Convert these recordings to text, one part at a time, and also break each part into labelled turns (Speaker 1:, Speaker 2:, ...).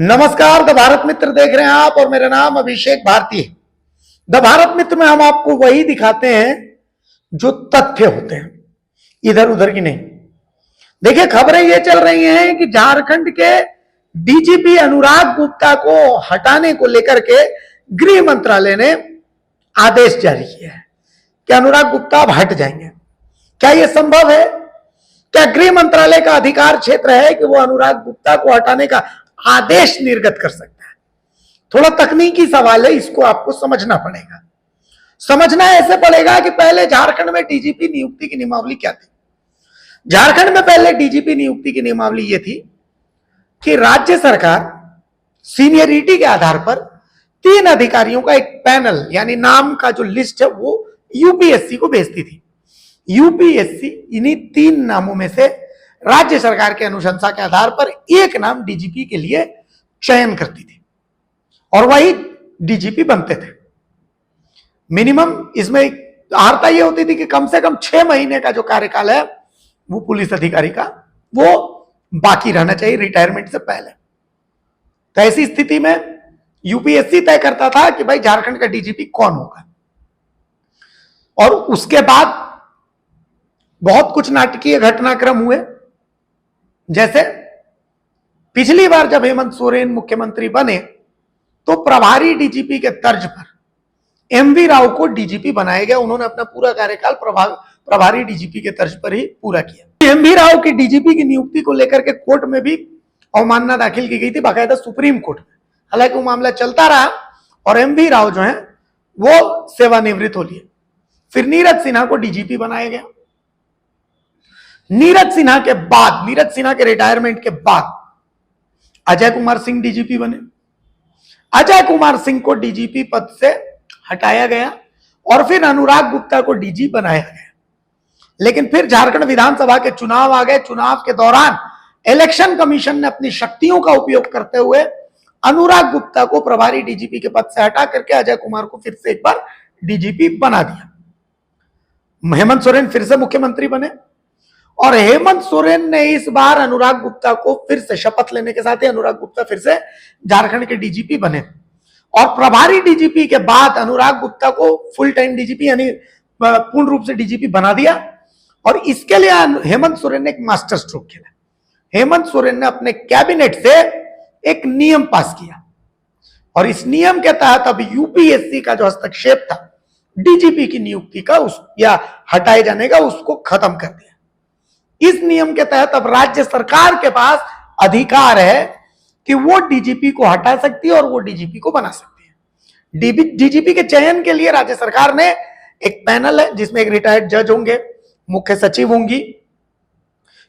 Speaker 1: नमस्कार, द भारत मित्र देख रहे हैं आप और मेरा नाम अभिषेक भारती है। द भारत मित्र में हम आपको वही दिखाते हैं जो तथ्य होते हैं, इधर उधर की नहीं। देखिए, खबरें ये चल रही हैं कि झारखंड के डीजीपी अनुराग गुप्ता को हटाने को लेकर के गृह मंत्रालय ने आदेश जारी किया है कि अनुराग गुप्ता अब हट जाएंगे। क्या यह संभव है? क्या गृह मंत्रालय का अधिकार क्षेत्र है कि वो अनुराग गुप्ता को हटाने का आदेश निर्गत कर सकता है? थोड़ा तकनीकी सवाल है, इसको आपको समझना पड़ेगा। समझना ऐसे पड़ेगा कि पहले झारखंड में डीजीपी नियुक्ति की नियमावली क्या थी। झारखंड में पहले डीजीपी नियुक्ति की नियमावली यह थी कि राज्य सरकार सीनियरिटी के आधार पर 3 अधिकारियों का एक पैनल यानी नाम का जो लिस्ट है वो यूपीएससी को भेजती थी। यूपीएससी इन्हीं 3 नामों में से राज्य सरकार के अनुशंसा के आधार पर एक नाम डीजीपी के लिए चयन करती थी और वही डीजीपी बनते थे। मिनिमम इसमें अर्हता यह होती थी कि कम से कम 6 महीने का जो कार्यकाल है वो पुलिस अधिकारी का वो बाकी रहना चाहिए रिटायरमेंट से पहले। तो ऐसी स्थिति में यूपीएससी तय करता था कि भाई झारखंड का डीजीपी कौन होगा। और उसके बाद बहुत कुछ नाटकीय घटनाक्रम हुए। जैसे पिछली बार जब हेमंत सोरेन मुख्यमंत्री बने तो प्रभारी डीजीपी के तर्ज पर एमवी राव को डीजीपी बनाया गया। उन्होंने अपना पूरा कार्यकाल प्रभारी डीजीपी के तर्ज पर ही पूरा किया। एमवी राव की डीजीपी की नियुक्ति को लेकर के कोर्ट में भी अवमानना दाखिल की गई थी, बाकायदा सुप्रीम कोर्ट में। हालांकि वो मामला चलता रहा और एमवी राव जो है वो सेवानिवृत्त हो लिए। फिर नीरज सिन्हा को डीजीपी बनाया गया। नीरज सिन्हा के रिटायरमेंट के बाद अजय कुमार सिंह डीजीपी बने। अजय कुमार सिंह को डीजीपी पद से हटाया गया और फिर अनुराग गुप्ता को डीजी बनाया गया। लेकिन फिर झारखंड विधानसभा के चुनाव आ गए। चुनाव के दौरान इलेक्शन कमीशन ने अपनी शक्तियों का उपयोग करते हुए अनुराग गुप्ता को प्रभारी डीजीपी के पद से हटा करके अजय कुमार को फिर से एक बार डीजीपी बना दिया। हेमंत सोरेन फिर से मुख्यमंत्री बने और हेमंत सोरेन ने इस बार अनुराग गुप्ता को फिर से शपथ लेने के साथ ही अनुराग गुप्ता फिर से झारखंड के डीजीपी बने और प्रभारी डीजीपी के बाद अनुराग गुप्ता को फुल टाइम डीजीपी यानी पूर्ण रूप से डीजीपी बना दिया। और इसके लिए हेमंत सोरेन ने एक मास्टर स्ट्रोक खेला। हेमंत सोरेन ने अपने कैबिनेट से एक नियम पास किया और इस नियम के तहत अब यूपीएससी का जो हस्तक्षेप था डीजीपी की नियुक्ति का या हटाए जाने का उसको खत्म कर दिया। इस नियम के तहत अब राज्य सरकार के पास अधिकार है कि वो डीजीपी को हटा सकती है और वो डीजीपी को बना सकती है। डीजीपी के चयन के लिए राज्य सरकार ने एक पैनल है जिसमें एक रिटायर्ड जज होंगे, मुख्य सचिव होंगी,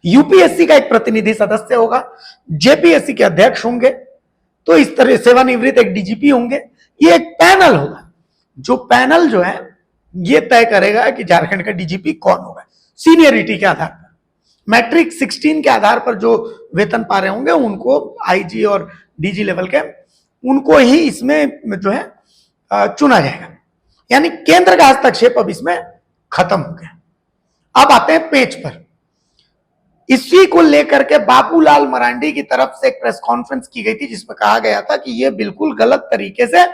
Speaker 1: यूपीएससी का एक प्रतिनिधि सदस्य होगा, जेपीएससी के अध्यक्ष होंगे, तो इस तरह सेवानिवृत्त एक डीजीपी होंगे। ये एक पैनल होगा जो पैनल जो है ये तय करेगा कि झारखंड का डीजीपी कौन होगा सीनियरिटी के आधार पर। मैट्रिक 16 के आधार पर जो वेतन पा रहे होंगे उनको आईजी और डीजी लेवल के उनको ही इसमें जो है चुना जाएगा। यानी केंद्र का हस्तक्षेप अब इसमें खत्म हो गया। अब आते हैं पेज पर। इसी को लेकर के बाबूलाल मरांडी की तरफ से एक प्रेस कॉन्फ्रेंस की गई थी जिसमें कहा गया था कि यह बिल्कुल गलत तरीके से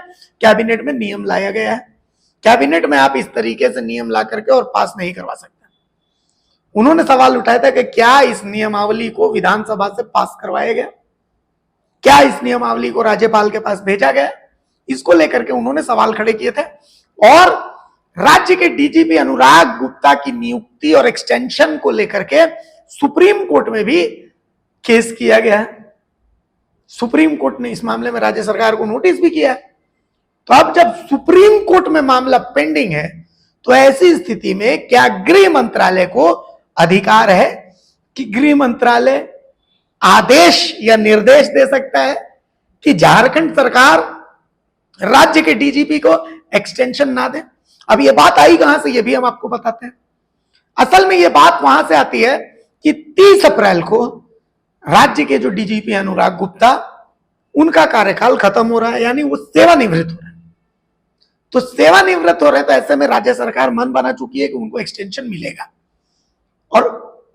Speaker 1: कैबिनेट में नियम लाया गया है। कैबिनेट में आप इस तरीके से नियम ला करके और पास नहीं करवा सकते। उन्होंने सवाल उठाया था कि क्या इस नियमावली को विधानसभा से पास करवाया गया, क्या इस नियमावली को राज्यपाल के पास भेजा गया, इसको लेकर के उन्होंने सवाल खड़े किए थे। और राज्य के डीजीपी अनुराग गुप्ता की नियुक्ति और एक्सटेंशन को लेकर के सुप्रीम कोर्ट में भी केस किया गया है। सुप्रीम कोर्ट ने इस मामले में राज्य सरकार को नोटिस भी किया है। तो अब जब सुप्रीम कोर्ट में मामला पेंडिंग है तो ऐसी स्थिति में क्या गृह मंत्रालय को अधिकार है कि गृह मंत्रालय आदेश या निर्देश दे सकता है कि झारखंड सरकार राज्य के डीजीपी को एक्सटेंशन ना दे? अब ये बात आई कहां से, ये भी हम आपको बताते हैं। असल में ये बात वहां से आती है कि 30 अप्रैल को राज्य के जो डीजीपी अनुराग गुप्ता उनका कार्यकाल खत्म हो रहा है, यानी वो सेवानिवृत्त हो रहे हैं। तो सेवानिवृत्त हो रहे हैं तो ऐसे में राज्य सरकार मन बना चुकी है कि उनको एक्सटेंशन मिलेगा और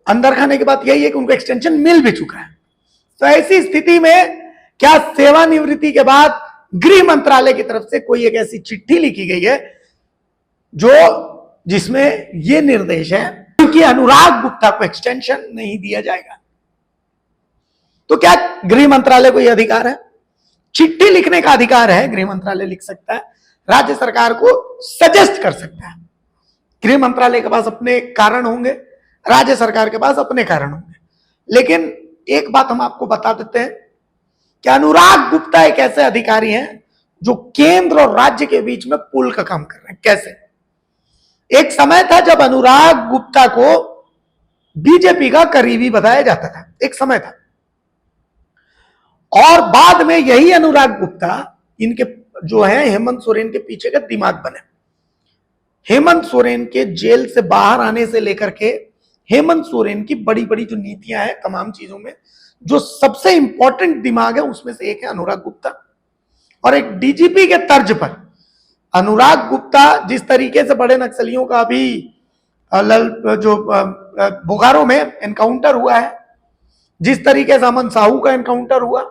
Speaker 1: अंदर खाने की बात यही है कि उनको एक्सटेंशन मिल भी चुका है। तो ऐसी स्थिति में क्या सेवानिवृत्ति के बाद गृह मंत्रालय की तरफ से कोई एक ऐसी चिट्ठी लिखी गई है जिसमें यह निर्देश है कि अनुराग गुप्ता को एक्सटेंशन नहीं दिया जाएगा? तो क्या गृह मंत्रालय को यह अधिकार है? चिट्ठी लिखने का अधिकार है, गृह मंत्रालय लिख सकता है, राज्य सरकार को सजेस्ट कर सकता है। गृह मंत्रालय के पास अपने कारण होंगे, राज्य सरकार के पास अपने कारण होंगे। लेकिन एक बात हम आपको बता देते हैं कि अनुराग गुप्ता एक ऐसे अधिकारी हैं जो केंद्र और राज्य के बीच में पुल का काम कर रहे हैं। कैसे? एक समय था जब अनुराग गुप्ता को बीजेपी का करीबी बताया जाता था, एक समय था, और बाद में यही अनुराग गुप्ता इनके जो है हेमंत सोरेन के पीछे का दिमाग बने। हेमंत सोरेन के जेल से बाहर आने से लेकर के हेमंत सोरेन की बड़ी बड़ी जो नीतियां हैं तमाम चीजों में जो सबसे इंपॉर्टेंट दिमाग है उसमें से एक है अनुराग गुप्ता। और एक डीजीपी के तर्ज पर अनुराग गुप्ता जिस तरीके से बड़े नक्सलियों का अभी जो बोकारो में एनकाउंटर हुआ है, जिस तरीके से अमन साहू का एनकाउंटर हुआ,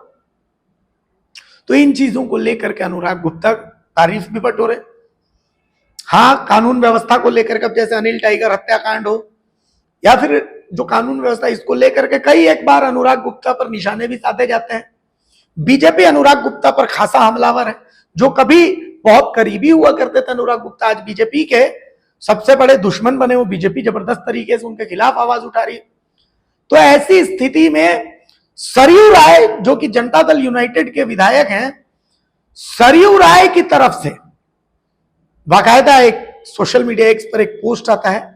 Speaker 1: तो इन चीजों को लेकर के अनुराग गुप्ता तारीफ भी बटोरे। हाँ, कानून व्यवस्था को लेकर के, जैसे अनिल टाइगर हत्याकांड हो या फिर जो कानून व्यवस्था, इसको लेकर के कई एक बार अनुराग गुप्ता पर निशाने भी साधे जाते हैं। बीजेपी अनुराग गुप्ता पर खासा हमलावर है। जो कभी बहुत करीबी हुआ करते थे अनुराग गुप्ता, आज बीजेपी के सबसे बड़े दुश्मन बने। वो बीजेपी जबरदस्त तरीके से उनके खिलाफ आवाज उठा रही है। तो ऐसी स्थिति में सरयू राय जो कि जनता दल यूनाइटेड के विधायक हैं, सरयू राय की तरफ से बाकायदा एक सोशल मीडिया एक्स पर एक पोस्ट आता है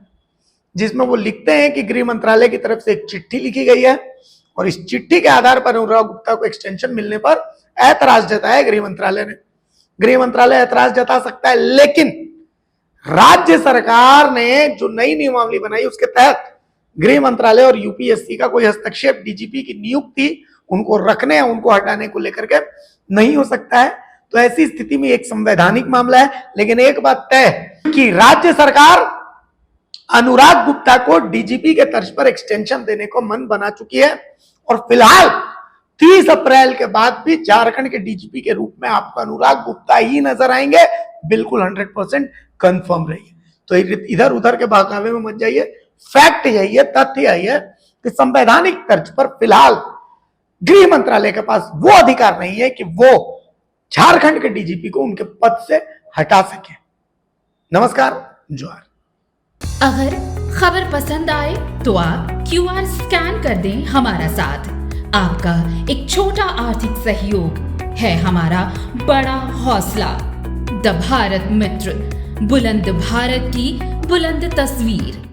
Speaker 1: जिसमें वो लिखते हैं कि गृह मंत्रालय की तरफ से एक चिट्ठी लिखी गई है और इस चिट्ठी के आधार पर अनुराग गुप्ता को एक्सटेंशन मिलने पर ऐतराज जताया गृह मंत्रालय ने। गृह मंत्रालय ऐतराज जता सकता है, लेकिन राज्य सरकार ने जो नई नियमावली बनाई उसके तहत गृह मंत्रालय और यूपीएससी का कोई हस्तक्षेप डीजीपी की नियुक्ति उनको रखने या उनको हटाने को लेकर के नहीं हो सकता है। तो ऐसी स्थिति में एक संवैधानिक मामला है। लेकिन एक बात तय कि राज्य सरकार अनुराग गुप्ता को डीजीपी के तर्ज पर एक्सटेंशन देने को मन बना चुकी है और फिलहाल 30 अप्रैल के बाद भी झारखंड के डीजीपी के रूप में आपको अनुराग गुप्ता ही नजर आएंगे। बिल्कुल 100% कंफर्म रहिए। तो इधर उधर के बहकावे में मत जाइए। फैक्ट यही है, तथ्य यही है कि संवैधानिक तर्ज पर फिलहाल गृह मंत्रालय के पास वो अधिकार नहीं है कि वो झारखंड के डीजीपी को उनके पद से हटा सके। नमस्कार, जोहार।
Speaker 2: अगर खबर पसंद आए तो आप QR स्कैन कर दें हमारा साथ। आपका एक छोटा आर्थिक सहयोग है हमारा बड़ा हौसला। द भारत मित्र, बुलंद भारत की बुलंद तस्वीर।